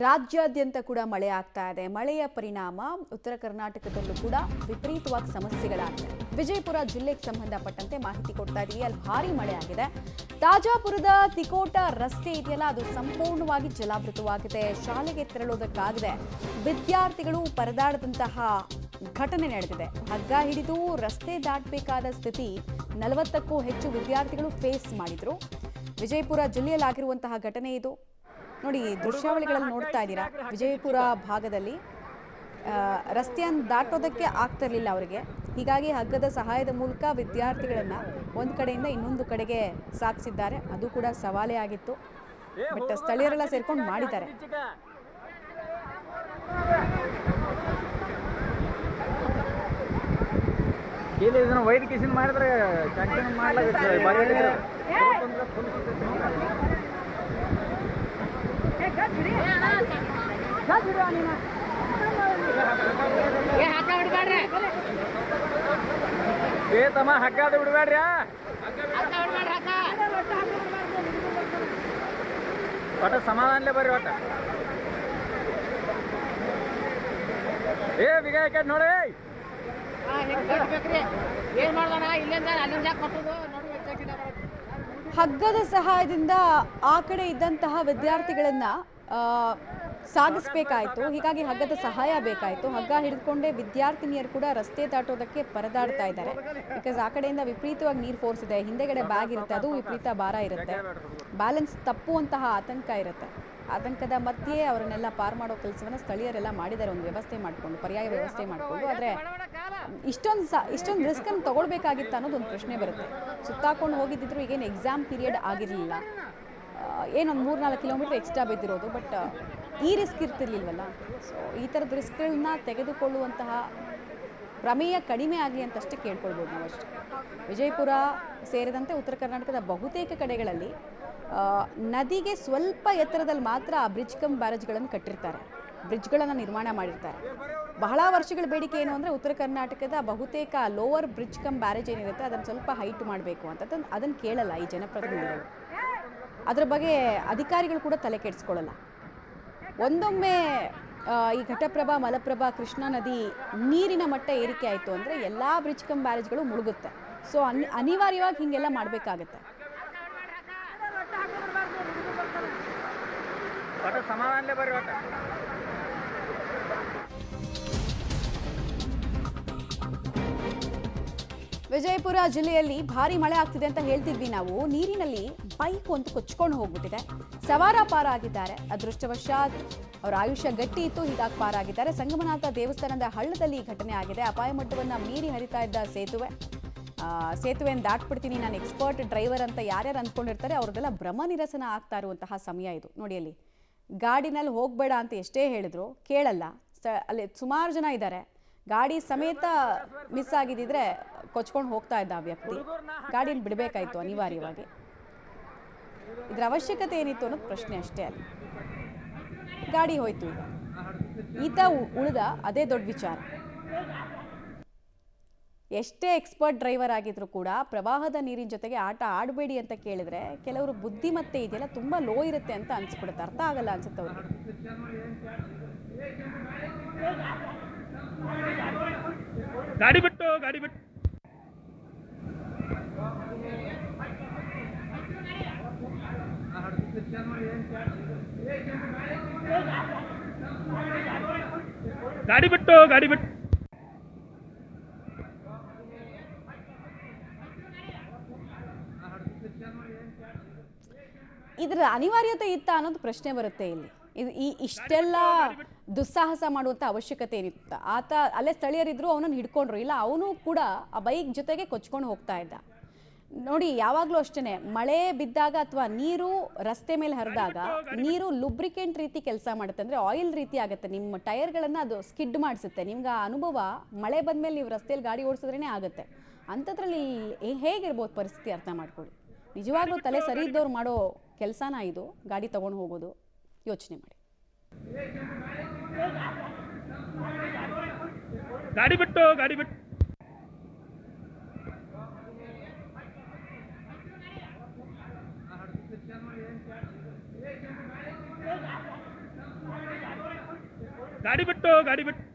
ರಾಜ್ಯಾದ್ಯಂತ ಕೂಡ ಮಳೆ ಆಗ್ತಾ ಇದೆ. ಮಳೆಯ ಪರಿಣಾಮ ಉತ್ತರ ಕರ್ನಾಟಕದಲ್ಲೂ ಕೂಡ ವಿಪರೀತವಾಗಿ ಸಮಸ್ಯೆಗಳಾಗಿವೆ. ವಿಜಯಪುರ ಜಿಲ್ಲೆಗೆ ಸಂಬಂಧಪಟ್ಟಂತೆ ಮಾಹಿತಿ ಕೊಡ್ತಾ ಇದೀವಿ. ಅಲ್ಲಿ ಭಾರಿ ಮಳೆ ಆಗಿದೆ. ತಾಜಾಪುರದ ತಿಕೋಟ ರಸ್ತೆ ಇದೆಯಲ್ಲ, ಅದು ಸಂಪೂರ್ಣವಾಗಿ ಜಲಾವೃತವಾಗಿದೆ. ಶಾಲೆಗೆ ತೆರಳೋದಕ್ಕಾಗದೆ ವಿದ್ಯಾರ್ಥಿಗಳು ಪರದಾಡದಂತಹ ಘಟನೆ ನಡೆದಿದೆ. ಹಗ್ಗ ಹಿಡಿದು ರಸ್ತೆ ದಾಟಬೇಕಾದ ಸ್ಥಿತಿ 40ಕ್ಕೂ ಹೆಚ್ಚು ವಿದ್ಯಾರ್ಥಿಗಳು ಫೇಸ್ ಮಾಡಿದ್ರು. ವಿಜಯಪುರ ಜಿಲ್ಲೆಯಲ್ಲಾಗಿರುವಂತಹ ಘಟನೆ ಇದು. ನೋಡಿ, ದೃಶ್ಯಾವಳಿಗಳಲ್ಲಿ ನೋಡ್ತಾ ಇದ್ದೀರಾ. ವಿಜಯಪುರ ಭಾಗದಲ್ಲಿ ರಸ್ತೆಯನ್ನು ದಾಟೋದಕ್ಕೆ ಆಗ್ತಿರ್ಲಿಲ್ಲ ಅವರಿಗೆ. ಹೀಗಾಗಿ ಹಗ್ಗದ ಸಹಾಯದ ಮೂಲಕ ವಿದ್ಯಾರ್ಥಿಗಳನ್ನ ಒಂದು ಕಡೆಯಿಂದ ಇನ್ನೊಂದು ಕಡೆಗೆ ಸಾಗಿಸಿದ್ದಾರೆ. ಅದು ಕೂಡ ಸವಾಲೇ ಆಗಿತ್ತು. ಬಟ್ ಸ್ಥಳೀಯರೆಲ್ಲ ಸೇರ್ಕೊಂಡು ಮಾಡಿದ್ದಾರೆ. ವೈದ್ಯಕೀಯ ಮಾಡಿದ್ರೆ ತಮ್ಮ ಹಗ್ಗಾದ ಬಿಡ್ಬೇಡ್ರಿ. ಒಟ್ಟ ಸಮಾಧಾನಲೇ ಬರ್ರಿ. ಒಟ್ಟ ಬಿಗ ಯಾಕೆ ನೋಡಿ. ಹಗ್ಗದ ಸಹಾಯದಿಂದ ಆ ಕಡೆ ಇದ್ದಂತಹ ವಿದ್ಯಾರ್ಥಿಗಳನ್ನ ಸಾಗಿಸ್ಬೇಕಾಯ್ತು. ಹೀಗಾಗಿ ಹಗ್ಗದ ಸಹಾಯ ಬೇಕಾಯಿತು. ಹಗ್ಗ ಹಿಡಿದುಕೊಂಡೇ ವಿದ್ಯಾರ್ಥಿನಿಯರು ಕೂಡ ರಸ್ತೆ ದಾಟೋದಕ್ಕೆ ಪರದಾಡ್ತಾ ಇದ್ದಾರೆ. ಬಿಕಾಸ್ ಆ ಕಡೆಯಿಂದ ವಿಪರೀತವಾಗಿ ನೀರು ಫೋರ್ಸ್ ಇದೆ. ಹಿಂದೆಗಡೆ ಬ್ಯಾಗ್ ಇರುತ್ತೆ, ಅದು ವಿಪರೀತ ಭಾರ ಇರುತ್ತೆ. ಬ್ಯಾಲೆನ್ಸ್ ತಪ್ಪುವಂತಹ ಆತಂಕ ಇರುತ್ತೆ. ಆತಂಕದ ಮಧ್ಯೆ ಅವರನ್ನೆಲ್ಲ ಪಾರ್ ಮಾಡೋ ಕೆಲಸವನ್ನು ಸ್ಥಳೀಯರೆಲ್ಲ ಮಾಡಿದ್ದಾರೆ. ಒಂದು ವ್ಯವಸ್ಥೆ ಮಾಡಿಕೊಂಡು, ಪರ್ಯಾಯ ವ್ಯವಸ್ಥೆ ಮಾಡಿಕೊಂಡು. ಆದರೆ ಇಷ್ಟೊಂದು ರಿಸ್ಕನ್ನು ತಗೊಳ್ಬೇಕಾಗಿತ್ತು ಅನ್ನೋದೊಂದು ಪ್ರಶ್ನೆ ಬರುತ್ತೆ. ಸುತ್ತಾಕೊಂಡು ಹೋಗಿದ್ದಿದ್ರು ಈಗೇನು ಎಕ್ಸಾಮ್ ಪೀರಿಯಡ್ ಆಗಿರಲಿಲ್ಲ, ಏನೊಂದು 3-4 ಕಿಲೋಮೀಟರ್ ಎಕ್ಸ್ಟ್ರಾ ಬಿದ್ದಿರೋದು. ಬಟ್ ಈ ರಿಸ್ಕ್ ಇರ್ತಿರ್ಲಿಲ್ವಲ್ಲ. ಸೊ ಈ ಥರದ ರಿಸ್ಕ್ಗಳನ್ನ ತೆಗೆದುಕೊಳ್ಳುವಂತಹ ಪ್ರಮೇಯ ಕಡಿಮೆ ಆಗಲಿ ಅಂತಷ್ಟೇ ಕೇಳ್ಕೊಳ್ಬೋದು ನಾವು ಅಷ್ಟೇ. ವಿಜಯಪುರ ಸೇರಿದಂತೆ ಉತ್ತರ ಕರ್ನಾಟಕದ ಬಹುತೇಕ ಕಡೆಗಳಲ್ಲಿ ನದಿಗೆ ಸ್ವಲ್ಪ ಎತ್ತರದಲ್ಲಿ ಮಾತ್ರ ಬ್ರಿಡ್ಜ್ ಕಮ್ ಬ್ಯಾರೇಜ್ಗಳನ್ನು ಕಟ್ಟಿರ್ತಾರೆ, ಬ್ರಿಡ್ಜ್ಗಳನ್ನು ನಿರ್ಮಾಣ ಮಾಡಿರ್ತಾರೆ. ಬಹಳ ವರ್ಷಗಳ ಬೇಡಿಕೆ ಏನು ಅಂದರೆ ಉತ್ತರ ಕರ್ನಾಟಕದ ಬಹುತೇಕ ಲೋವರ್ ಬ್ರಿಡ್ಜ್ ಕಮ್ ಬ್ಯಾರೇಜ್ ಏನಿರುತ್ತೆ ಅದನ್ನು ಸ್ವಲ್ಪ ಹೈಟ್ ಮಾಡಬೇಕು ಅಂತ. ಅದನ್ನು ಕೇಳಲ್ಲ ಈ ಜನಪ್ರತಿನಿಧಿಗಳು. ಅದರ ಬಗ್ಗೆ ಅಧಿಕಾರಿಗಳು ಕೂಡ ತಲೆ ಕೆಡಿಸ್ಕೊಳ್ಳಲ್ಲ. ಒಂದೊಮ್ಮೆ ಈ ಘಟಪ್ರಭಾ, ಮಲಪ್ರಭಾ, ಕೃಷ್ಣಾ ನದಿ ನೀರಿನ ಮಟ್ಟ ಏರಿಕೆ ಆಯಿತು ಅಂದರೆ ಎಲ್ಲ ಬ್ರಿಡ್ಜ್ ಕಮ್ ಬ್ಯಾರೇಜ್ಗಳು ಮುಳುಗುತ್ತೆ. ಸೊ ಅನಿವಾರ್ಯವಾಗಿ ಹೀಗೆಲ್ಲ ಮಾಡಬೇಕಾಗತ್ತೆ. ವಿಜಯಪುರ ಜಿಲ್ಲೆಯಲ್ಲಿ ಭಾರಿ ಮಳೆ ಆಗ್ತಿದೆ ಅಂತ ಹೇಳ್ತಿದ್ವಿ ನಾವು. ನೀರಿನಲ್ಲಿ ಬೈಕ್ ಒಂದು ಕೊಚ್ಕೊಂಡು ಹೋಗ್ಬಿಟ್ಟಿದೆ. ಸವಾರ ಪಾರಾಗಿದ್ದಾರೆ. ಅದೃಷ್ಟವಶಾತ್ ಅವರ ಆಯುಷ್ಯ ಗಟ್ಟಿ ಇತ್ತು, ಹೀಗಾಗಿ ಪಾರಾಗಿದ್ದಾರೆ. ಸಂಗಮನಾಥ ದೇವಸ್ಥಾನದ ಹಳ್ಳದಲ್ಲಿ ಈ ಘಟನೆ ಆಗಿದೆ. ಅಪಾಯ ಮಟ್ಟವನ್ನು ಮೀರಿ ಹರಿತಾ ಇದ್ದ ಸೇತುವೆಯನ್ನು ದಾಟ್ಬಿಡ್ತೀನಿ, ನಾನು ಎಕ್ಸ್ಪರ್ಟ್ ಡ್ರೈವರ್ ಅಂತ ಯಾರ್ಯಾರು ಅಂದ್ಕೊಂಡಿರ್ತಾರೆ ಅವ್ರಿಗೆಲ್ಲ ಭ್ರಮ ನಿರಸನ ಆಗ್ತಾ ಇರುವಂತಹ ಸಮಯ ಇದು. ನೋಡಿ, ಅಲ್ಲಿ ಗಾಡಿನಲ್ಲಿ ಹೋಗಬೇಡ ಅಂತ ಎಷ್ಟೇ ಹೇಳಿದ್ರು ಕೇಳಲ್ಲ. ಅಲ್ಲಿ ಸುಮಾರು ಜನ ಇದ್ದಾರೆ. ಗಾಡಿ ಸಮೇತ ಮಿಸ್ ಆಗಿದ್ದಿದ್ರೆ ಕೊಚ್ಕೊಂಡು ಹೋಗ್ತಾ ಇದ್ದ ಆ ವ್ಯಕ್ತಿ. ಗಾಡಿಯಲ್ಲಿ ಬಿಡಬೇಕಾಯ್ತು ಅನಿವಾರ್ಯವಾಗಿ. ಇದರ ಅವಶ್ಯಕತೆ ಏನಿತ್ತು ಅನ್ನೋದು ಪ್ರಶ್ನೆ ಅಷ್ಟೇ. ಅಲ್ಲಿ ಗಾಡಿ ಹೋಯ್ತು. ಈತ ಉಳಿದ ಅದೇ ದೊಡ್ಡ ವಿಚಾರ. ಎಷ್ಟೇ ಎಕ್ಸ್ಪರ್ಟ್ ಡ್ರೈವರ್ ಆಗಿದ್ರು ಕೂಡ ಪ್ರವಾಹದ ನೀರಿನ ಜೊತೆಗೆ ಆಟ ಆಡಬೇಡಿ ಅಂತ ಕೇಳಿದ್ರೆ ಕೆಲವರು ಬುದ್ಧಿಮತ್ತೆ ಇದೆಯಲ್ಲ ತುಂಬ ಲೋ ಇರುತ್ತೆ ಅಂತ ಅನ್ಸ್ಬಿಡುತ್ತೆ. ಅರ್ಥ ಆಗಲ್ಲ ಅನ್ಸುತ್ತೆ ಅವ್ರಿಗೆ. ಗಾಡಿ ಬಿಟ್ಟು ಇದರ ಅನಿವಾರ್ಯತೆ ಇತ್ತ ಅನ್ನೋದು ಪ್ರಶ್ನೆ ಬರುತ್ತೆ ಇಲ್ಲಿ. ಇಷ್ಟೆಲ್ಲ ದುಸ್ಸಾಹಸ ಮಾಡುವಂಥ ಅವಶ್ಯಕತೆ ಏನಿತ್ತು? ಆತ ಅಲ್ಲೇ ಸ್ಥಳೀಯರಿದ್ರು, ಅವನನ್ನು ಹಿಡ್ಕೊಂಡ್ರು. ಇಲ್ಲ, ಅವನು ಕೂಡ ಆ ಬೈಕ್ ಜೊತೆಗೆ ಕೊಚ್ಕೊಂಡು ಹೋಗ್ತಾ ಇದ್ದ. ನೋಡಿ, ಯಾವಾಗಲೂ ಅಷ್ಟೇ, ಮಳೆ ಬಿದ್ದಾಗ ಅಥವಾ ನೀರು ರಸ್ತೆ ಮೇಲೆ ಹರಿದಾಗ ನೀರು ಲುಬ್ರಿಕೆಂಟ್ ರೀತಿ ಕೆಲಸ ಮಾಡುತ್ತೆ. ಅಂದರೆ ಆಯಿಲ್ ರೀತಿ ಆಗುತ್ತೆ. ನಿಮ್ಮ ಟೈರ್ಗಳನ್ನು ಅದು ಸ್ಕಿಡ್ ಮಾಡಿಸುತ್ತೆ. ನಿಮ್ಗೆ ಆ ಅನುಭವ ಮಳೆ ಬಂದಮೇಲೆ ನೀವು ರಸ್ತೆಯಲ್ಲಿ ಗಾಡಿ ಓಡಿಸಿದ್ರೇ ಆಗುತ್ತೆ. ಅಂಥದ್ರಲ್ಲಿ ಹೇಗಿರ್ಬೋದು ಪರಿಸ್ಥಿತಿ ಅರ್ಥ ಮಾಡ್ಕೊಳ್ಳಿ. ನಿಜವಾಗ್ಲೂ ತಲೆ ಸರಿ ಇದ್ದವ್ರು ಮಾಡೋ ಕೆಲಸನ ಇದು, ಗಾಡಿ ತೊಗೊಂಡು ಹೋಗೋದು. ಯೋಚನೆ ಮಾಡಿ. ಗಾಡಿ ಬಿಟ್ಟು ಗಾಡಿ ಬಿಟ್ಟು ಗಾಡಿ ಬಿಟ್ಟು